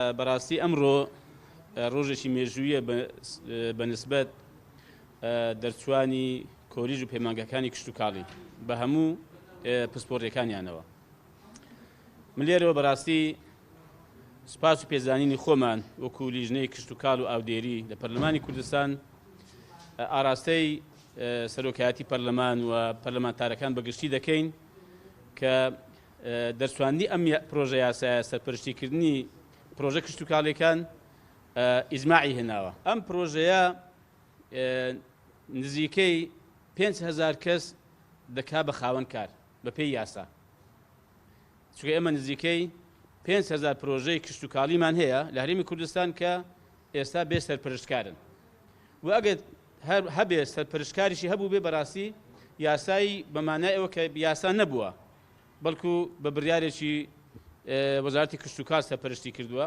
بەڕاستی ئەمڕۆ ڕۆژێکی مێژوویە بە نسبەت دەرچوانی کۆریژ و پەیمانگەکانی کشت و کاڵی بە هەموو پسپۆڕیەکانیانەوە. من لێرەوە بەڕاستی سوپاس و پێزانینی خۆمان وەکو لیژنەی کشت و کاڵ و ئاودێری لە پەرلەمانی کوردستان ئاراستەی سەرۆکایەتی پەرلەمان و پەرلەمانتارەکان بەگشتی دەکەین کە دەرچوانی ئەم پرۆژە یاسایە سەرپەرشتیکردنی پرۆژە کشت و کاڵەکان ئیزماعی هێناوە. ئەم پرۆژەیە نزیکەی 5,000 کەس دەکا بە خاوەن کار بە پێی یاسا. چونکە ئێمە نزیکەی 5,000 پرۆژەی کشت و کاڵیمان هەیە لە هەرێمی کوردستان کە ئێستا بێ سەرپەرشتکارن و ئەگەر هەبێ سەرپەرشتکاریشی هەبوو بێ بەڕاستی یاسایی بەمانای ئەوە کە یاسا نەبووە بەڵکو بە بڕیارێکی وەزارەتی کشت و کاڵ سەرپەرشتی کردووە.